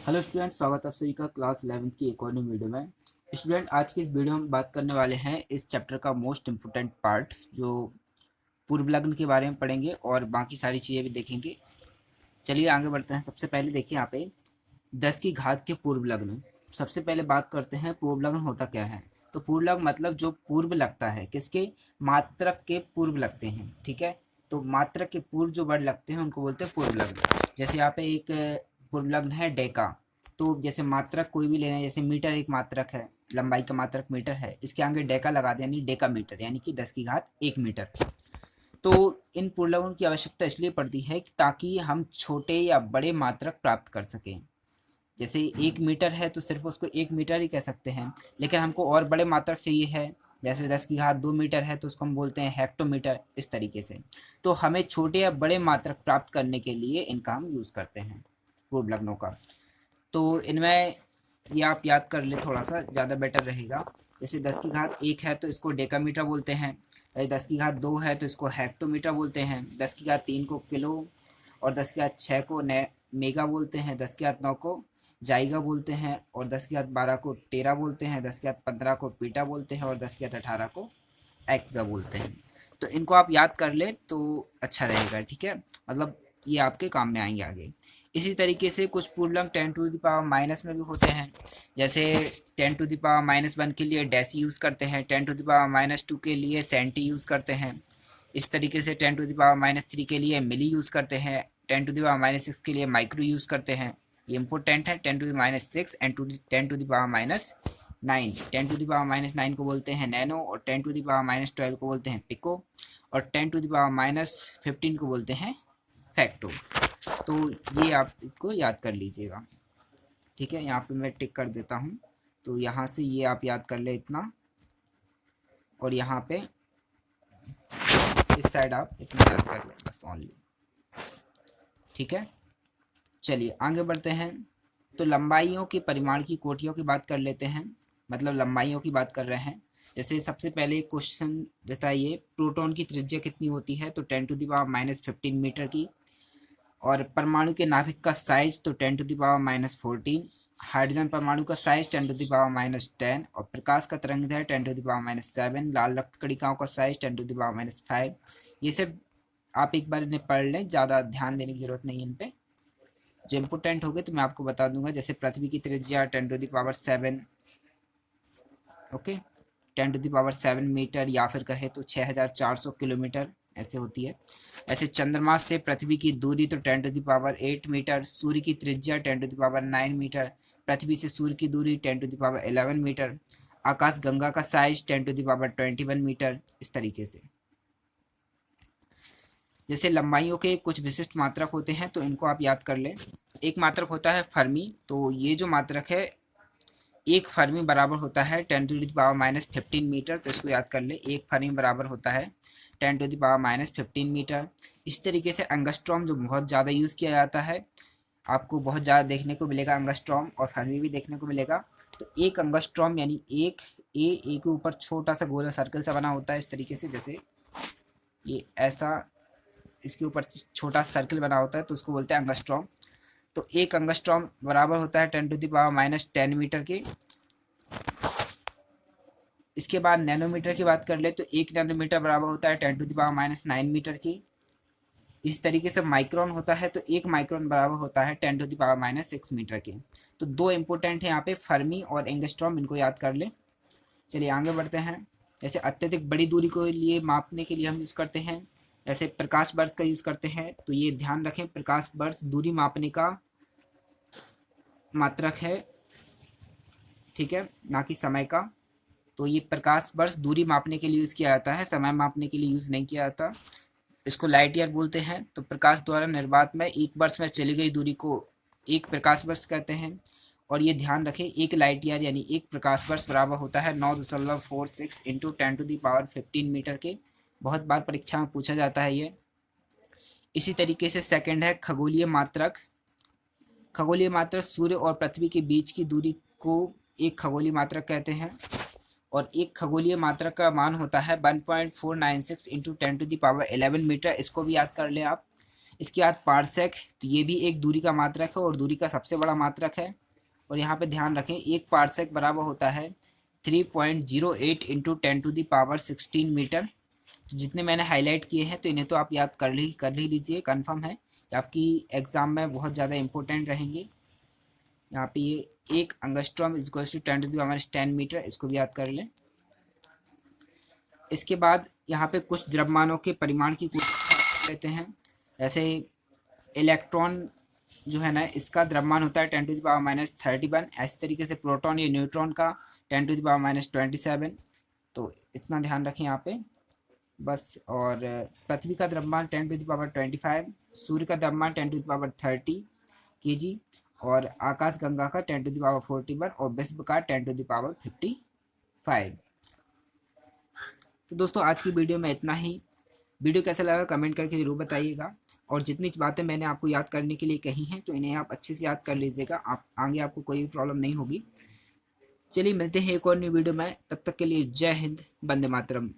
Hello student, स्वागत है आप सभी का क्लास 11th की एक और नई वीडियो में। स्टूडेंट, आज की इस वीडियो में हम बात करने वाले हैं इस चैप्टर का मोस्ट इम्पोर्टेंट पार्ट, जो पूर्व लग्न के बारे में पढ़ेंगे और बाकी सारी चीज़ें भी देखेंगे। चलिए आगे बढ़ते हैं। सबसे पहले देखिए यहाँ पे 10 की घात के पूर्व लग्न। सबसे पहले बात करते हैं पूर्व लग्न होता क्या है। तो पूर्व लग्न मतलब जो पूर्व लगता है, किसके? मात्रक के पूर्व लगते हैं। ठीक है, तो मात्रक के पूर्व जो वर्ड लगते हैं उनको बोलते हैं पूर्व लग्न। जैसे यहाँ पे एक पूर्व लग्न है डेका। तो जैसे मात्रक कोई भी लेना है, जैसे मीटर एक मात्रक है, लंबाई का मात्रक मीटर है, इसके आगे डेका लगा दें यानी डेका मीटर, यानी कि 10 की घात 1 मीटर। तो इन पूर्व लग्नों की आवश्यकता इसलिए पड़ती है कि ताकि हम छोटे या बड़े मात्रक प्राप्त कर सकें। जैसे 1 मीटर है तो सिर्फ उसको 1 मीटर ही कह सकते हैं, लेकिन हमको और बड़े मात्रक चाहिए है। जैसे 10 की घात 2 मीटर है तो उसको हम बोलते हैं हेक्टोमीटर, इस तरीके से। तो हमें छोटे या बड़े मात्रक प्राप्त करने के लिए इनका हम यूज़ करते हैं, पूर्व लग्नों का। तो इनमें ये आप याद कर ले, थोड़ा सा ज़्यादा बेटर रहेगा। जैसे 10 की घात 1 है तो इसको डेकामीटर बोलते हैं। 10 की घात 2 है तो इसको हेक्टोमीटर बोलते हैं। 10 की घात 3 को किलो, और 10 की घात 6 को मेगा बोलते हैं। 10 की घात 9 को जाइगा बोलते हैं, और 10 की घात 12 को टेरा बोलते हैं। 10 की घात 15 को पीटा बोलते हैं, और 10 की घात 18 को एक्सा बोलते हैं। तो इनको आप याद कर लें तो अच्छा रहेगा। ठीक है, मतलब ये आपके काम में आएंगे आगे। इसी तरीके से कुछ पूर्व लग्न 10 टू द पावर माइनस में भी होते हैं। जैसे 10 टू द पावर -1 के लिए डेसी यूज़ करते हैं, 10 टू द पावर -2 के लिए सेंटी यूज़ करते हैं। इस तरीके से 10 टू द पावर -3 के लिए मिली यूज़ करते हैं। 10 टू द पावर -6 के लिए माइक्रो यूज़ करते हैं। ये इम्पोर्टेंट है। 10 to the -6 and 10 to the power -9। 10 to the power -9 को बोलते हैं नैनो, और 10 टू द पावर -12 को बोलते हैं पिको, और 10 टू द पावर -15 को बोलते हैं फैक्टो। तो ये आप इसको याद कर लीजिएगा। ठीक है, यहाँ पे मैं टिक कर देता हूँ। तो यहाँ से ये आप याद कर ले इतना, और यहाँ पे इस साइड आप इतना याद कर ले बस ओनली। ठीक है, चलिए आगे बढ़ते हैं। तो लंबाइयों के परिमाण की कोटियों की बात कर लेते हैं, मतलब लंबाइयों की बात कर रहे हैं। जैसे सबसे पहले क्वेश्चन देता है, ये प्रोटॉन की त्रिज्या कितनी होती है? तो 10 टू द पावर -15 मीटर की। और परमाणु के नाभिक का साइज तो 10 टू द पावर -14। हाइड्रोजन परमाणु का साइज 10 टू द पावर -10, और प्रकाश का तरंगदैर्घ्य 10 टू द पावर -7। लाल रक्त कणिकाओं का साइज 10 टू द पावर -5। ये सब आप एक बार इन्हें पढ़ लें, ज़्यादा ध्यान देने की जरूरत नहीं है इन पे। जो इम्पोर्टेंट हो गए तो मैं आपको बता दूंगा। जैसे पृथ्वी की त्रिज्या 10 to the power 7, okay, 10 to the power 7 metre, या फिर कहे तो 6400 किलोमीटर ऐसे होती है। ऐसे चंद्रमा से पृथ्वी की दूरी तो 10 टू द पावर 8 मीटर। सूर्य की त्रिज्या 10 टू द पावर 9 मीटर। पृथ्वी से सूर्य की दूरी 10 टू द पावर 11 मीटर। आकाश गंगा का size 10 to the power 21 metre, इस तरीके से। जैसे लंबाइयों के कुछ विशिष्ट मात्रक होते हैं तो इनको आप याद कर लें। एक मात्रक होता है फर्मी। तो ये जो मात्रक है, एक फर्मी बराबर होता है 10 टू द पावर -15 मीटर। तो इसको याद कर ले, एक फर्मी बराबर होता है 10 टू द पावर -15 मीटर। इस तरीके से एंगस्ट्रॉम जो बहुत ज़्यादा यूज़ किया जाता है, आपको बहुत ज़्यादा देखने को मिलेगा एंगस्ट्रॉम, और फर्मी भी देखने को मिलेगा। तो एक एंगस्ट्रॉम यानी एक ए के ऊपर छोटा सा गोला सर्कल सा बना होता है इस तरीके से। जैसे ये ऐसा इसके ऊपर छोटा सर्कल बना होता है तो उसको बोलते हैं एंगस्ट्रॉम। तो एक एंगस्ट्रॉम बराबर होता है 10 टू द पावर -10 मीटर की। इसके बाद नैनोमीटर की बात कर ले तो एक नैनोमीटर बराबर होता है 10 टू द पावर -9 मीटर की। इस तरीके से माइक्रोन होता है तो एक माइक्रोन बराबर होता है 10 टू द पावर -6 मीटर के। तो दो इंपॉर्टेंट है यहाँ पे, फर्मी और एंगस्ट्रॉम, इनको याद कर ले। चलिए आगे बढ़ते हैं। जैसे अत्यधिक बड़ी दूरी को लिए मापने के लिए हम यूज़ करते हैं, जैसे प्रकाश वर्ष का यूज़ करते हैं। तो ये ध्यान रखें, प्रकाश वर्ष दूरी मापने का मात्रक है, ठीक है, ना कि समय का। तो ये प्रकाश वर्ष दूरी मापने के लिए यूज़ किया जाता है, समय मापने के लिए यूज़ नहीं किया जाता। इसको लाइट ईयर बोलते हैं। तो प्रकाश द्वारा निर्वात में एक वर्ष में चली गई दूरी को एक प्रकाश वर्ष कहते हैं। और ये ध्यान रखें, एक लाइट ईयर यानी एक प्रकाश वर्ष बराबर होता है 9.46 into 10 to the power 15 metre के। बहुत बार परीक्षा में पूछा जाता है ये। इसी तरीके से सेकंड है खगोलीय मात्रक। खगोलीय मात्रक सूर्य और पृथ्वी के बीच की दूरी को एक खगोलीय मात्रक कहते हैं। और एक खगोलीय मात्रक का मान होता है 1.496 into 10 to the power 11 metre. इसको भी याद कर लें आप। इसके बाद पार्सेक, तो ये भी एक दूरी का मात्रक है और दूरी का सबसे बड़ा मात्रक है। और यहाँ पे ध्यान रखें, एक पार्सेक बराबर होता है 3.08 इंटू 10⁻16 मीटर। तो जितने मैंने हाईलाइट किए हैं तो इन्हें तो आप याद कर ही लीजिए, कंफर्म है कि आपकी एग्ज़ाम में बहुत ज़्यादा इंपॉर्टेंट रहेंगे। यहाँ पे ये एक angstrom is equals to 10⁻10 metre, इसको भी याद कर लें। इसके बाद यहाँ पे कुछ द्रव्यमानों के परिमाण की कुछ लेते हैं। जैसे इलेक्ट्रॉन जो है ना, इसका द्रव्यमान होता है 10⁻31। ऐसे तरीके से प्रोटॉन या न्यूट्रॉन का 10⁻27। तो इतना ध्यान रखें यहाँ पे बस। और पृथ्वी का द्रव्यमान 10⁻25, सूर्य का द्रव्यमान 10⁻30 kg, और आकाश गंगा का 10⁻41 और विश्व का 10⁻55। तो दोस्तों आज की वीडियो में इतना ही। वीडियो कैसा लगा कमेंट करके ज़रूर बताइएगा। और जितनी बातें मैंने आपको याद करने के लिए कही हैं तो इन्हें आप अच्छे से याद कर लीजिएगा, आप आगे आपको कोई भी प्रॉब्लम नहीं होगी। चलिए मिलते हैं एक और न्यू वीडियो में, तब तक के लिए जय हिंद, वंदे मातरम।